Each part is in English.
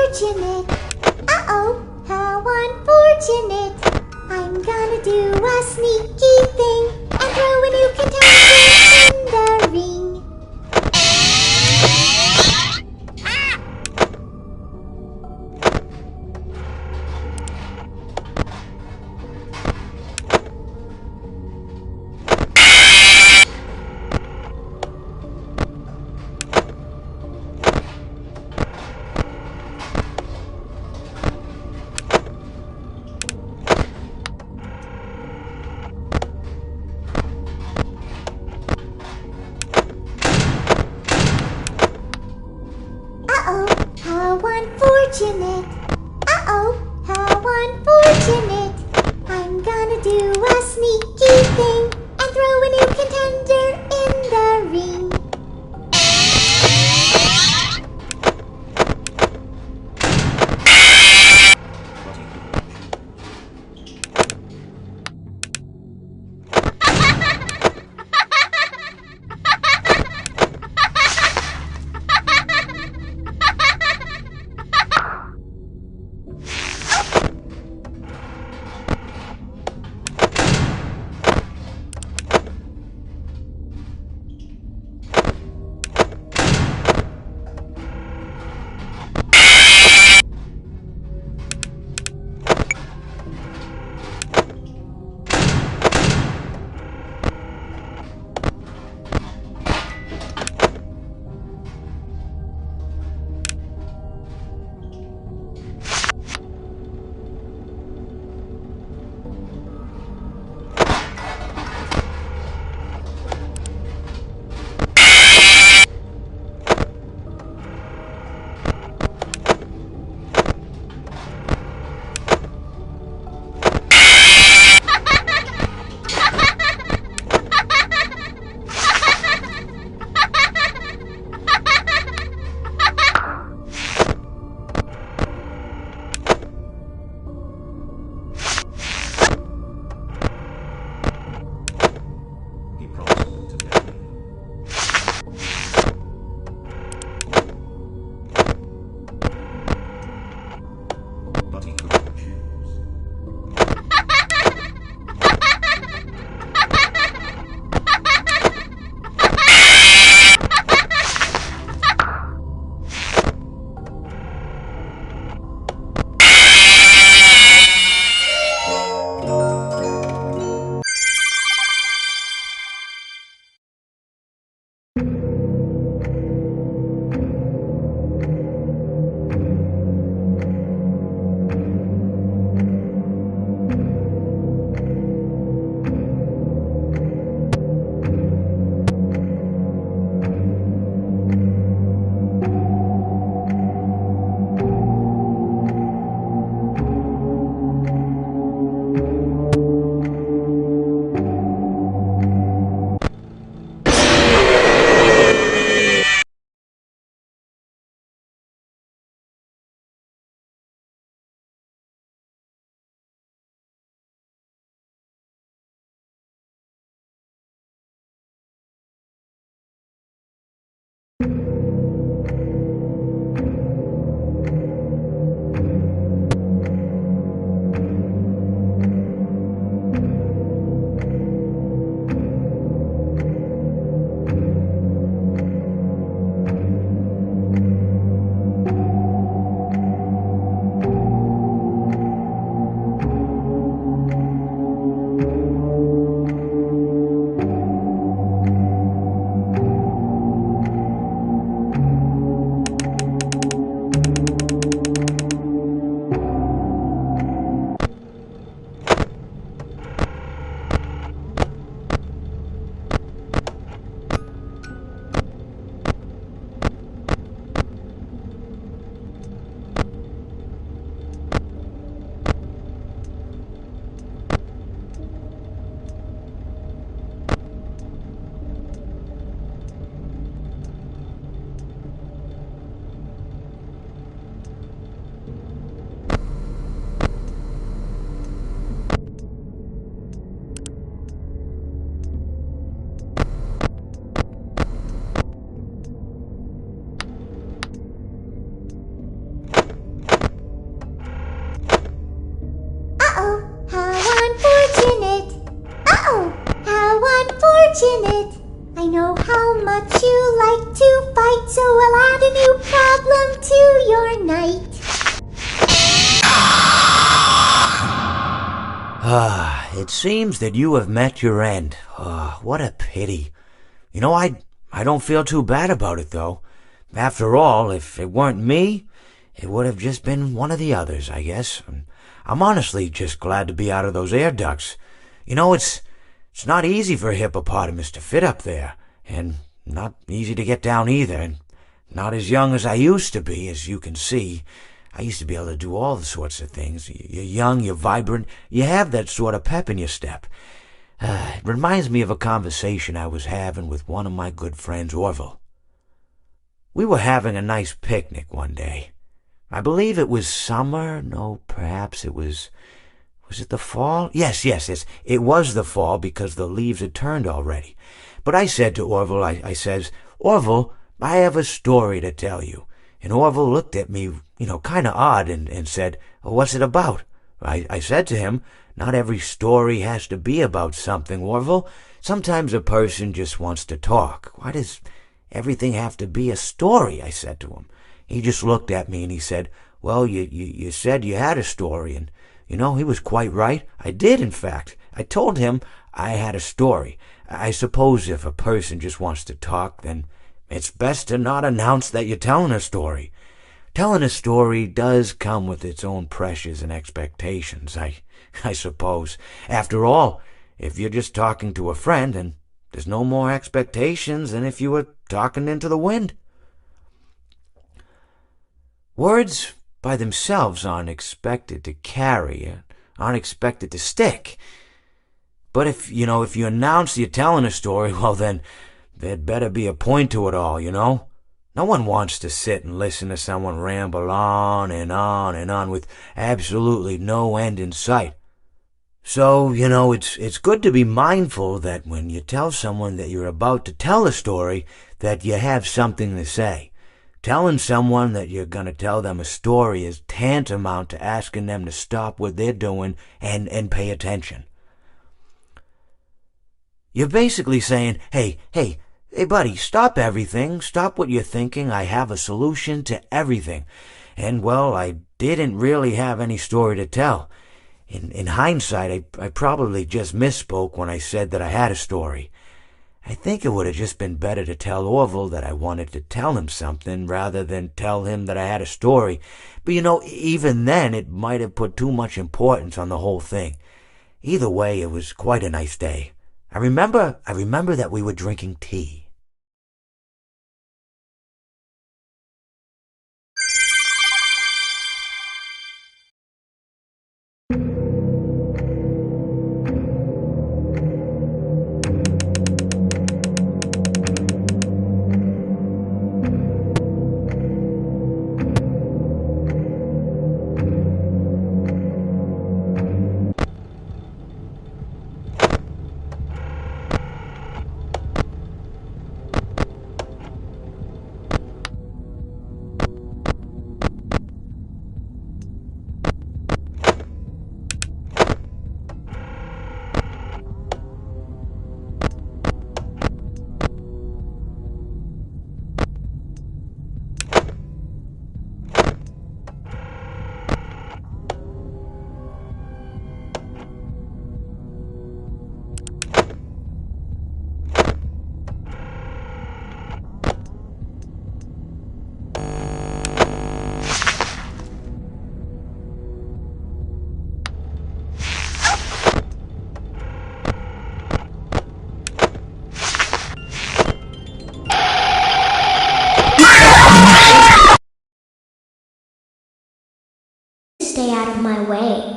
unfortunate. Uh-oh, how unfortunate. I'm gonna do a sneaky thing and throw a new contender in the ring. How unfortunate. Uh-oh, how unfortunate. I'm gonna do a sneaky thing and throw a new contender in the ring. unfortunate. I know how much you like to fight, so I'll add a new problem to your night. It seems that you have met your end. What a pity. You know, I don't feel too bad about it, though. After all, if it weren't me, it would have just been one of the others, I guess. I'm honestly just glad to be out of those air ducts. You know, it's not easy for a hippopotamus to fit up there, and not easy to get down either, and not as young as I used to be, as you can see. I used to be able to do all sorts of things. You're young, you're vibrant, you have that sort of pep in your step. It reminds me of a conversation I was having with one of my good friends, Orville. We were having a nice picnic one day. I believe it was summer. No, perhaps it was it the fall? Yes, it was the fall because the leaves had turned already. But I said to Orville, I says, Orville, I have a story to tell you. And Orville looked at me, kind of odd and said, what's it about? I said to him, not every story has to be about something, Orville. Sometimes a person just wants to talk. Why does everything have to be a story? I said to him. He just looked at me and he said, well, you said you had a story. And, he was quite right. I did, in fact. I told him I had a story. I suppose if a person just wants to talk, then it's best to not announce that you're telling a story. Telling a story does come with its own pressures and expectations, I suppose. After all, if you're just talking to a friend, then there's no more expectations than if you were talking into the wind. Words by themselves aren't expected to carry, aren't expected to stick. But if you announce you're telling a story, well then, there'd better be a point to it all, No one wants to sit and listen to someone ramble on and on and on with absolutely no end in sight. So, it's good to be mindful that when you tell someone that you're about to tell a story, that you have something to say. Telling someone that you're going to tell them a story is tantamount to asking them to stop what they're doing and pay attention. You're basically saying, hey, buddy, stop everything. Stop what you're thinking. I have a solution to everything. And, well, I didn't really have any story to tell. In hindsight, I probably just misspoke when I said that I had a story. I think it would have just been better to tell Orville that I wanted to tell him something rather than tell him that I had a story. But, even then, it might have put too much importance on the whole thing. Either way, it was quite a nice day. I remember that we were drinking tea. Stay out of my way.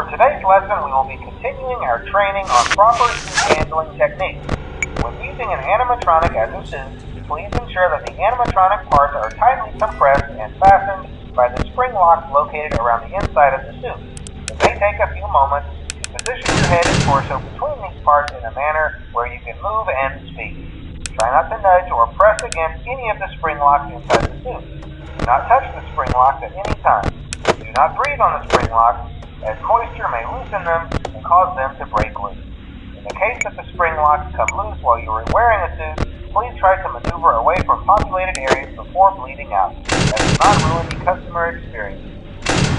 For today's lesson, we will be continuing our training on proper suit handling techniques. When using an animatronic as a suit, please ensure that the animatronic parts are tightly compressed and fastened by the spring locks located around the inside of the suit. It may take a few moments to position your head and torso between these parts in a manner where you can move and speak. Try not to nudge or press against any of the spring locks inside the suit. Do not touch the spring locks at any time. Do not breathe on the spring locks, as moisture may loosen them and cause them to break loose. In the case that the spring locks come loose while you are wearing a suit, please try to maneuver away from populated areas before bleeding out. That does not ruin the customer experience.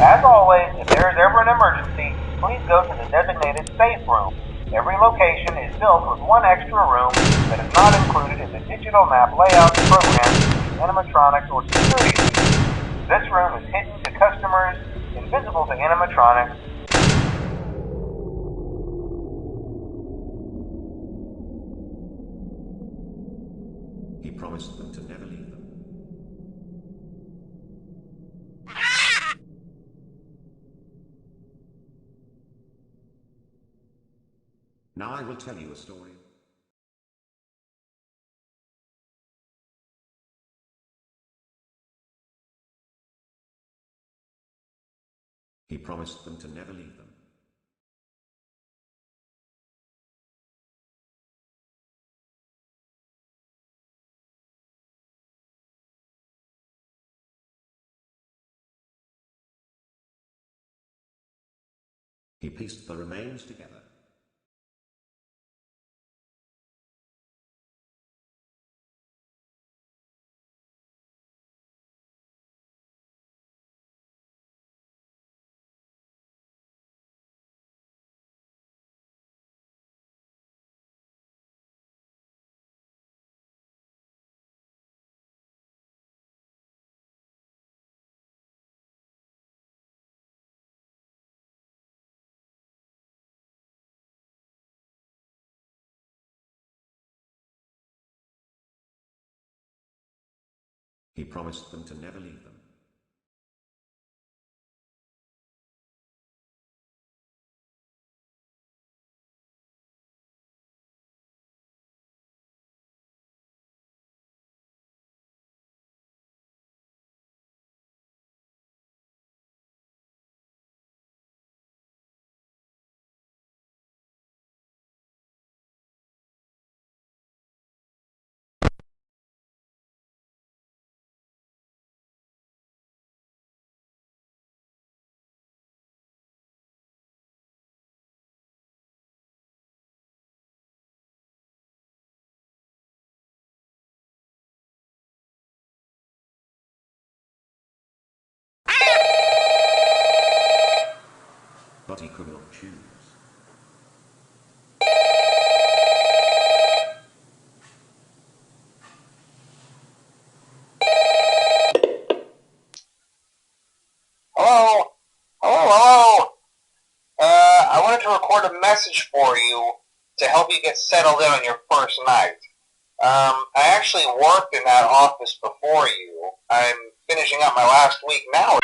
As always, if there is ever an emergency, please go to the designated safe room. Every location is built with one extra room that is not included in the digital map layout programmed to animatronics or security suits. This room is hidden to customers, invisible to animatronics. He promised them to never leave them. Now I will tell you a story. He promised them to never leave them. He pieced the remains together. He promised them to never leave them. But he could not choose. Hello? Hello? I wanted to record a message for you to help you get settled in on your first night. I actually worked in that office before you. I'm finishing up my last week now.